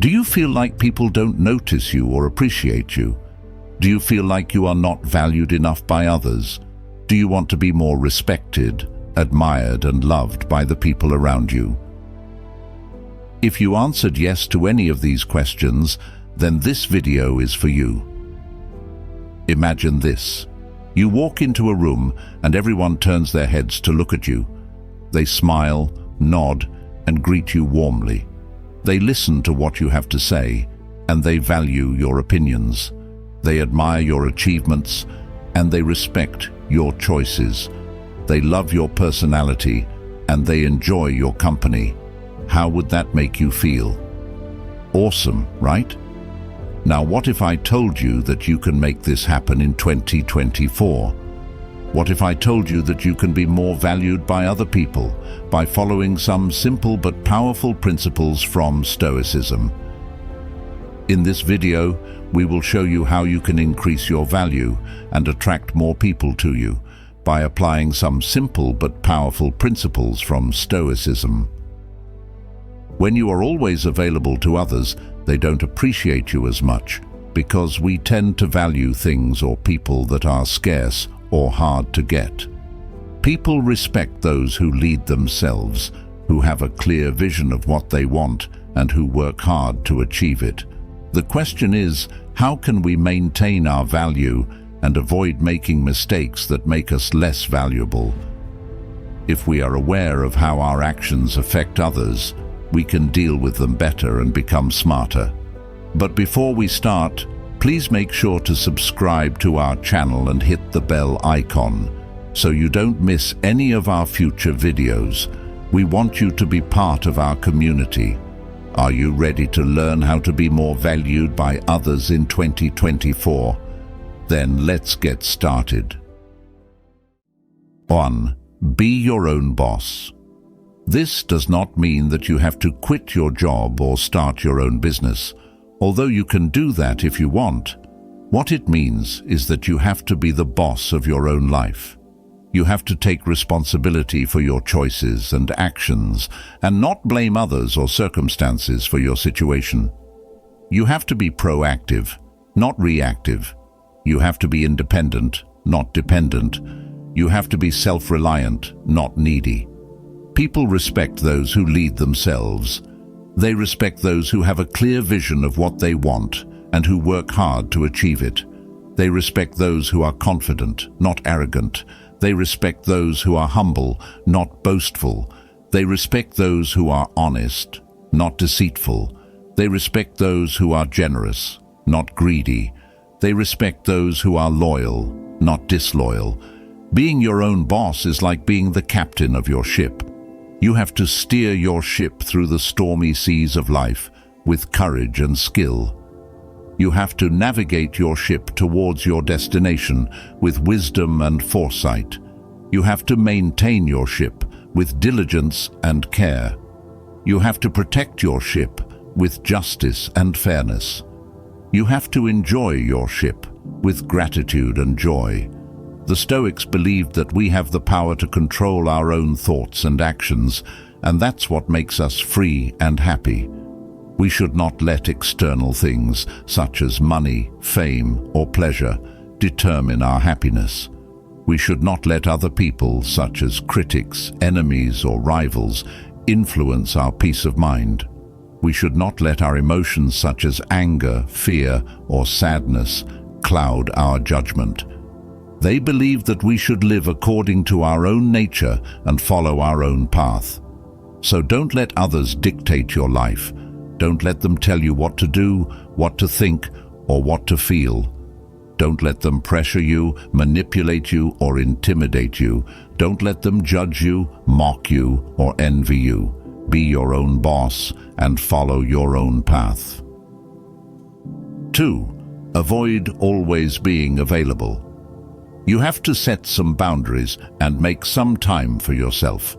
Do you feel like people don't notice you or appreciate you? Do you feel like you are not valued enough by others? Do you want to be more respected, admired, and loved by the people around you? If you answered yes to any of these questions, then this video is for you. Imagine this. You walk into a room and everyone turns their heads to look at you. They smile, nod, and greet you warmly. They listen to what you have to say, and they value your opinions. They admire your achievements, and they respect your choices. They love your personality, and they enjoy your company. How would that make you feel? Awesome, right? Now, what if I told you that you can make this happen in 2024? What if I told you that you can be more valued by other people by following some simple but powerful principles from Stoicism? In this video, we will show you how you can increase your value and attract more people to you by applying some simple but powerful principles from Stoicism. When you are always available to others, they don't appreciate you as much because we tend to value things or people that are scarce or hard to get. People respect those who lead themselves, who have a clear vision of what they want and who work hard to achieve it. The question is, how can we maintain our value and avoid making mistakes that make us less valuable? If we are aware of how our actions affect others, we can deal with them better and become smarter. But before we start, please make sure to subscribe to our channel and hit the bell icon so you don't miss any of our future videos. We want you to be part of our community. Are you ready to learn how to be more valued by others in 2024? Then let's get started. 1. Be your own boss. This does not mean that you have to quit your job or start your own business, although you can do that if you want. What it means is that you have to be the boss of your own life. You have to take responsibility for your choices and actions and not blame others or circumstances for your situation. You have to be proactive, not reactive. You have to be independent, not dependent. You have to be self-reliant, not needy. People respect those who lead themselves. They respect those who have a clear vision of what they want and who work hard to achieve it. They respect those who are confident, not arrogant. They respect those who are humble, not boastful. They respect those who are honest, not deceitful. They respect those who are generous, not greedy. They respect those who are loyal, not disloyal. Being your own boss is like being the captain of your ship. You have to steer your ship through the stormy seas of life with courage and skill. You have to navigate your ship towards your destination with wisdom and foresight. You have to maintain your ship with diligence and care. You have to protect your ship with justice and fairness. You have to enjoy your ship with gratitude and joy. The Stoics believed that we have the power to control our own thoughts and actions, and that's what makes us free and happy. We should not let external things, such as money, fame, or pleasure, determine our happiness. We should not let other people, such as critics, enemies, or rivals, influence our peace of mind. We should not let our emotions, such as anger, fear, or sadness, cloud our judgment. They believed that we should live according to our own nature and follow our own path. So don't let others dictate your life. Don't let them tell you what to do, what to think, or what to feel. Don't let them pressure you, manipulate you, or intimidate you. Don't let them judge you, mock you, or envy you. Be your own boss and follow your own path. 2. Avoid always being available. You have to set some boundaries and make some time for yourself.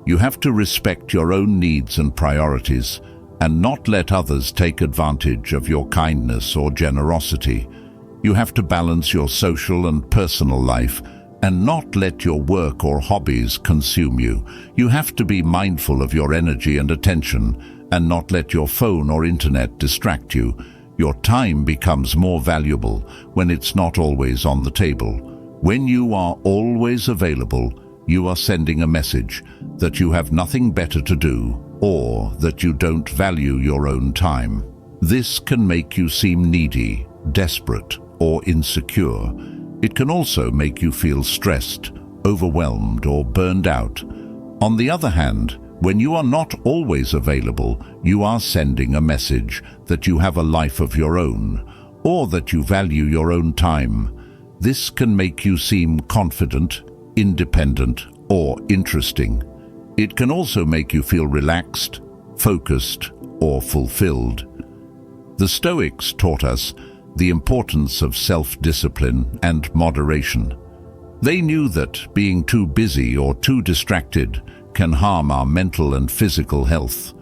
You have to respect your own needs and priorities and not let others take advantage of your kindness or generosity. You have to balance your social and personal life and not let your work or hobbies consume you. You have to be mindful of your energy and attention and not let your phone or internet distract you. Your time becomes more valuable when it's not always on the table. When you are always available, you are sending a message that you have nothing better to do or that you don't value your own time. This can make you seem needy, desperate, or insecure. It can also make you feel stressed, overwhelmed, or burned out. On the other hand, when you are not always available, you are sending a message that you have a life of your own, or that you value your own time. This can make you seem confident, independent, or interesting. It can also make you feel relaxed, focused, or fulfilled. The Stoics taught us the importance of self-discipline and moderation. They knew that being too busy or too distracted can harm our mental and physical health.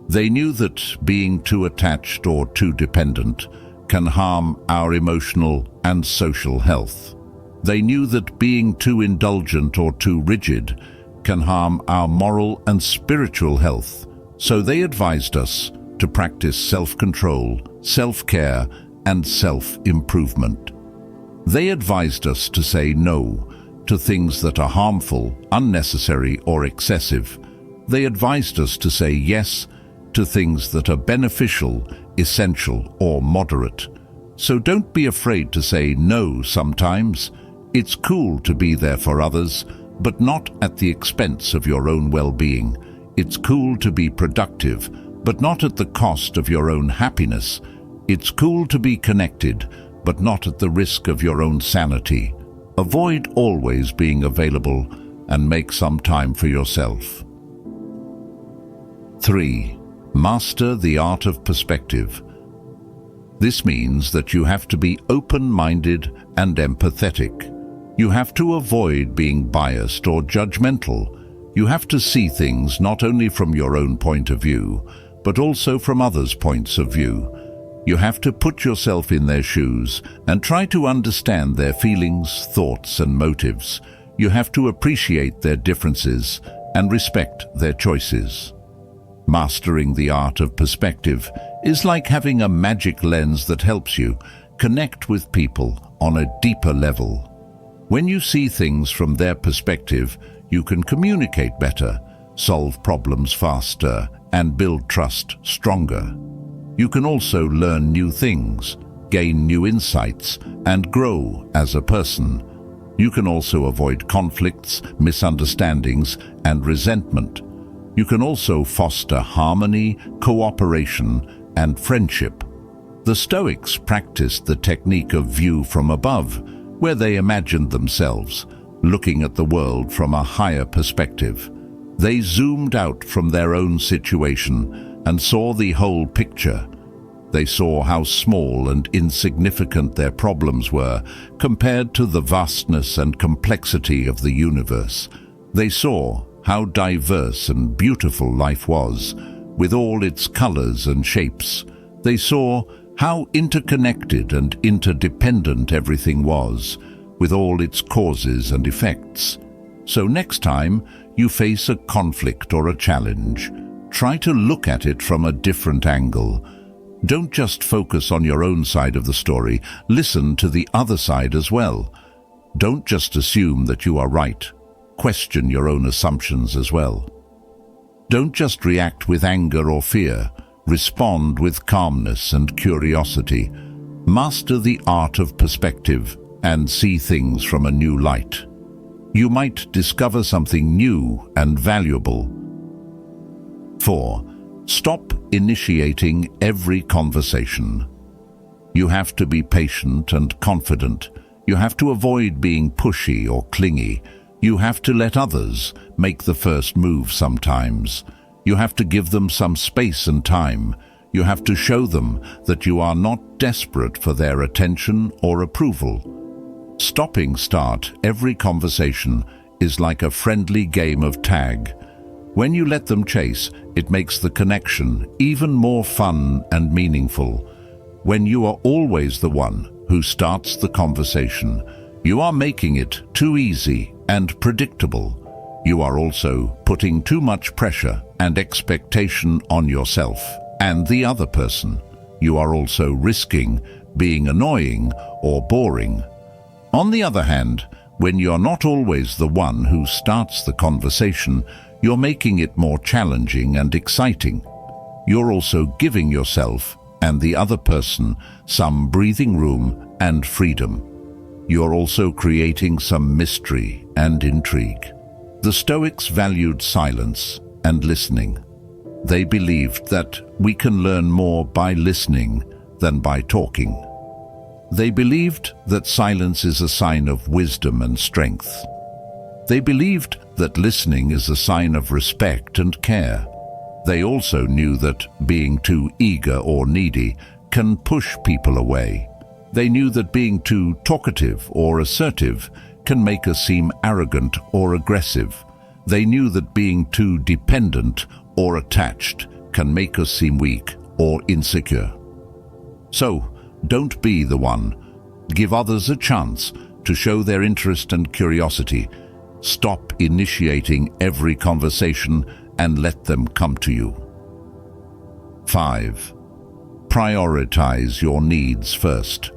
They knew that being too attached or too dependent can harm our emotional and social health. They knew that being too indulgent or too rigid can harm our moral and spiritual health. So they advised us to practice self-control, self-care, and self-improvement. They advised us to say no to things that are harmful, unnecessary, or excessive. They advised us to say yes to things that are beneficial, essential, or moderate. So don't be afraid to say no sometimes. It's cool to be there for others, but not at the expense of your own well-being. It's cool to be productive, but not at the cost of your own happiness. It's cool to be connected, but not at the risk of your own sanity. Avoid always being available and make some time for yourself. 3. Master the art of perspective. This means that you have to be open-minded and empathetic. You have to avoid being biased or judgmental. You have to see things not only from your own point of view, but also from others' points of view. You have to put yourself in their shoes and try to understand their feelings, thoughts, and motives. You have to appreciate their differences and respect their choices. Mastering the art of perspective is like having a magic lens that helps you connect with people on a deeper level. When you see things from their perspective, you can communicate better, solve problems faster, and build trust stronger. You can also learn new things, gain new insights, and grow as a person. You can also avoid conflicts, misunderstandings, and resentment. You can also foster harmony, cooperation, and friendship. The Stoics practiced the technique of view from above, where they imagined themselves looking at the world from a higher perspective. They zoomed out from their own situation and saw the whole picture. They saw how small and insignificant their problems were compared to the vastness and complexity of the universe. They saw how diverse and beautiful life was, with all its colors and shapes. They saw how interconnected and interdependent everything was, with all its causes and effects. So next time you face a conflict or a challenge, try to look at it from a different angle. Don't just focus on your own side of the story, listen to the other side as well. Don't just assume that you are right. Question your own assumptions as well. Don't just react with anger or fear. Respond with calmness and curiosity. Master the art of perspective and see things from a new light. You might discover something new and valuable. 4. Stop initiating every conversation. You have to be patient and confident. You have to avoid being pushy or clingy. You have to let others make the first move sometimes. You have to give them some space and time. You have to show them that you are not desperate for their attention or approval. Stopping start every conversation is like a friendly game of tag. When you let them chase, it makes the connection even more fun and meaningful. When you are always the one who starts the conversation, you are making it too easy and predictable. You are also putting too much pressure and expectation on yourself and the other person. You are also risking being annoying or boring. On the other hand, when you're not always the one who starts the conversation, you're making it more challenging and exciting. You're also giving yourself and the other person some breathing room and freedom. You're also creating some mystery and intrigue. The Stoics valued silence and listening. They believed that we can learn more by listening than by talking. They believed that silence is a sign of wisdom and strength. They believed that listening is a sign of respect and care. They also knew that being too eager or needy can push people away. They knew that being too talkative or assertive can make us seem arrogant or aggressive. They knew that being too dependent or attached can make us seem weak or insecure. So, don't be the one. Give others a chance to show their interest and curiosity. Stop initiating every conversation and let them come to you. 5. Prioritize your needs first.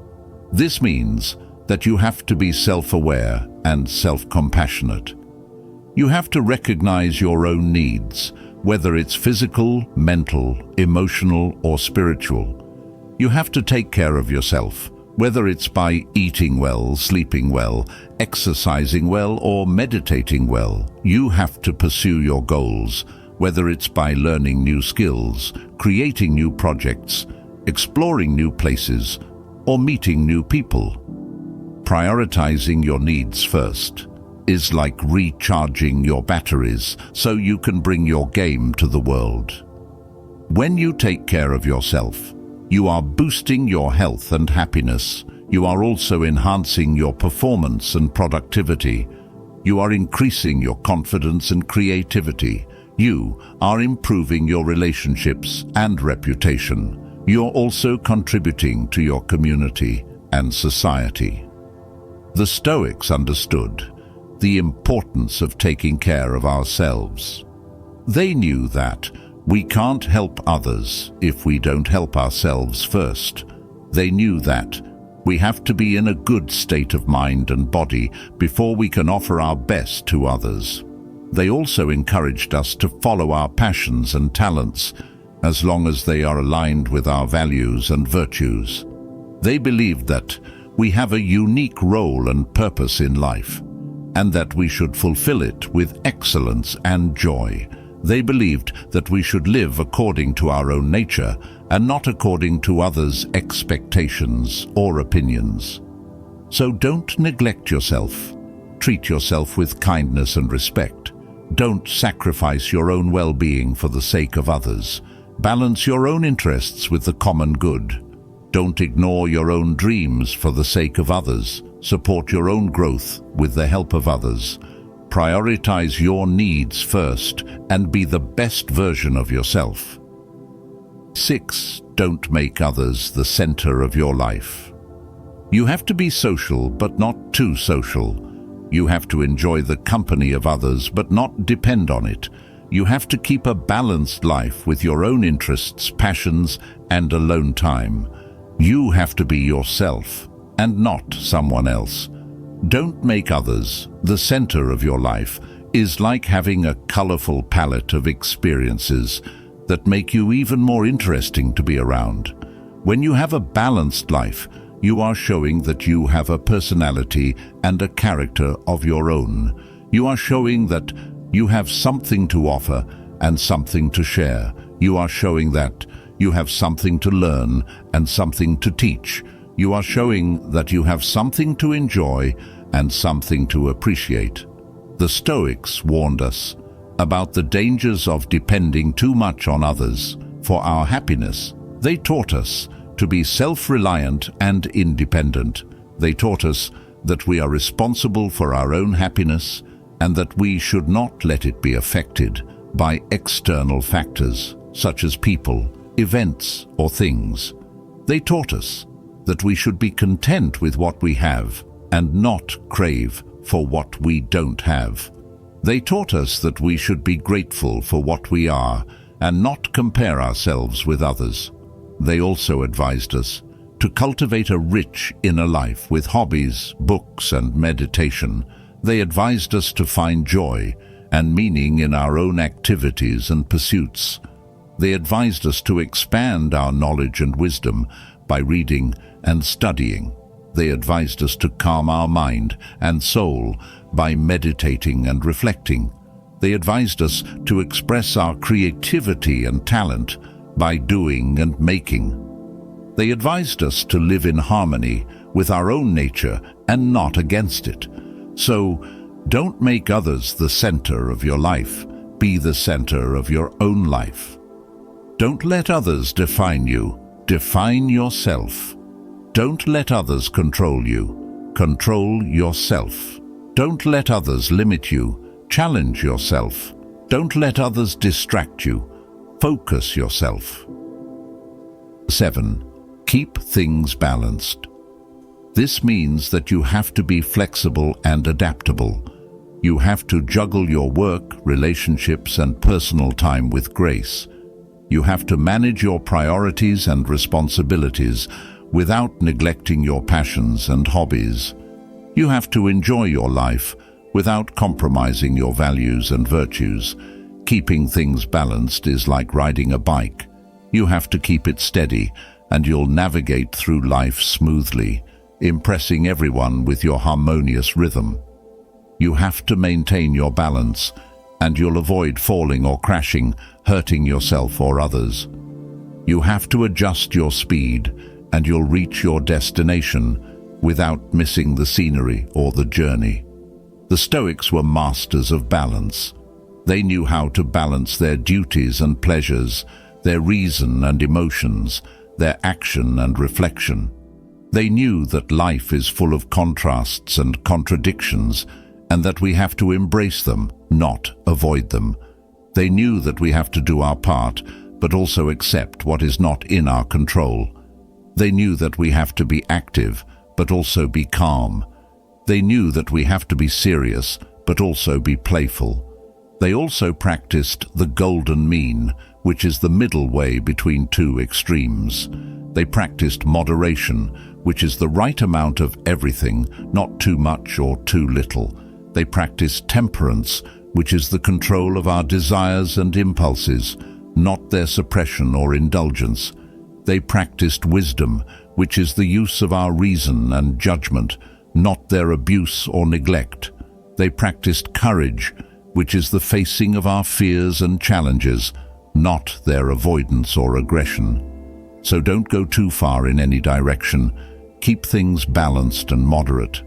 This means that you have to be self-aware and self-compassionate. You have to recognize your own needs, whether it's physical, mental, emotional, or spiritual. You have to take care of yourself, whether it's by eating well, sleeping well, exercising well, or meditating well. You have to pursue your goals, whether it's by learning new skills, creating new projects, exploring new places, or meeting new people. Prioritizing your needs first is like recharging your batteries so you can bring your game to the world. When you take care of yourself, you are boosting your health and happiness. You are also enhancing your performance and productivity. You are increasing your confidence and creativity. You are improving your relationships and reputation. You're also contributing to your community and society. The Stoics understood the importance of taking care of ourselves. They knew that we can't help others if we don't help ourselves first. They knew that we have to be in a good state of mind and body before we can offer our best to others. They also encouraged us to follow our passions and talents as long as they are aligned with our values and virtues. They believed that we have a unique role and purpose in life, and that we should fulfill it with excellence and joy. They believed that we should live according to our own nature and not according to others' expectations or opinions. So don't neglect yourself. Treat yourself with kindness and respect. Don't sacrifice your own well-being for the sake of others. Balance your own interests with the common good. Don't ignore your own dreams for the sake of others. Support your own growth with the help of others. Prioritize your needs first and be the best version of yourself. 6. Don't make others the center of your life. You have to be social, but not too social. You have to enjoy the company of others, but not depend on it. You have to keep a balanced life with your own interests, passions, and alone time. You have to be yourself and not someone else. Don't make others the center of your life is like having a colorful palette of experiences that make you even more interesting to be around. When you have a balanced life, you are showing that you have a personality and a character of your own. You are showing that you have something to offer and something to share. You are showing that you have something to learn and something to teach. You are showing that you have something to enjoy and something to appreciate. The Stoics warned us about the dangers of depending too much on others for our happiness. They taught us to be self-reliant and independent. They taught us that we are responsible for our own happiness and that we should not let it be affected by external factors such as people, events, or things. They taught us that we should be content with what we have and not crave for what we don't have. They taught us that we should be grateful for what we are and not compare ourselves with others. They also advised us to cultivate a rich inner life with hobbies, books, and meditation. They advised us to find joy and meaning in our own activities and pursuits. They advised us to expand our knowledge and wisdom by reading and studying. They advised us to calm our mind and soul by meditating and reflecting. They advised us to express our creativity and talent by doing and making. They advised us to live in harmony with our own nature and not against it. So, don't make others the center of your life. Be the center of your own life. Don't let others define you. Define yourself. Don't let others control you. Control yourself. Don't let others limit you. Challenge yourself. Don't let others distract you. Focus yourself. 7. Keep things balanced. This means that you have to be flexible and adaptable. You have to juggle your work, relationships, and personal time with grace. You have to manage your priorities and responsibilities without neglecting your passions and hobbies. You have to enjoy your life without compromising your values and virtues. Keeping things balanced is like riding a bike. You have to keep it steady, and you'll navigate through life smoothly, impressing everyone with your harmonious rhythm. You have to maintain your balance, and you'll avoid falling or crashing, hurting yourself or others. You have to adjust your speed, and you'll reach your destination without missing the scenery or the journey. The Stoics were masters of balance. They knew how to balance their duties and pleasures, their reason and emotions, their action and reflection. They knew that life is full of contrasts and contradictions, and that we have to embrace them, not avoid them. They knew that we have to do our part, but also accept what is not in our control. They knew that we have to be active, but also be calm. They knew that we have to be serious, but also be playful. They also practiced the golden mean, which is the middle way between two extremes. They practiced moderation, which is the right amount of everything, not too much or too little. They practiced temperance, which is the control of our desires and impulses, not their suppression or indulgence. They practiced wisdom, which is the use of our reason and judgment, not their abuse or neglect. They practiced courage, which is the facing of our fears and challenges, not their avoidance or aggression. So don't go too far in any direction. Keep things balanced and moderate.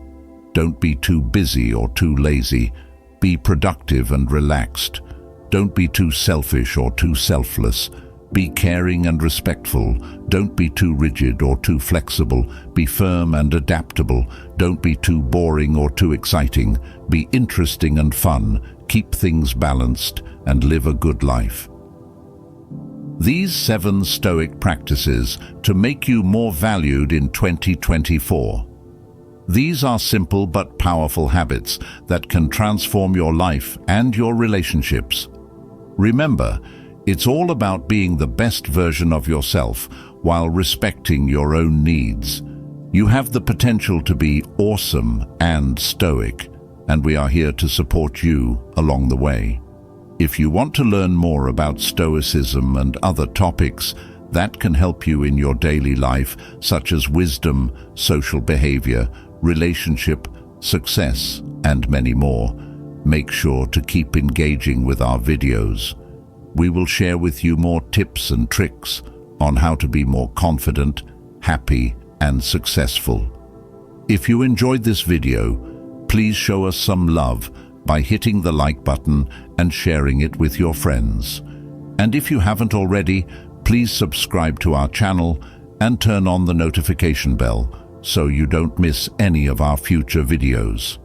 Don't be too busy or too lazy. Be productive and relaxed. Don't be too selfish or too selfless. Be caring and respectful. Don't be too rigid or too flexible. Be firm and adaptable. Don't be too boring or too exciting. Be interesting and fun. Keep things balanced and live a good life. These 7 Stoic practices to make you more valued in 2024. These are simple but powerful habits that can transform your life and your relationships. Remember, it's all about being the best version of yourself while respecting your own needs. You have the potential to be awesome and stoic, and we are here to support you along the way. If you want to learn more about Stoicism and other topics that can help you in your daily life, such as wisdom, social behavior, relationship, success, and many more, make sure to keep engaging with our videos. We will share with you more tips and tricks on how to be more confident, happy, and successful. If you enjoyed this video, please show us some love by hitting the like button and sharing it with your friends. And if you haven't already, please subscribe to our channel and turn on the notification bell so you don't miss any of our future videos.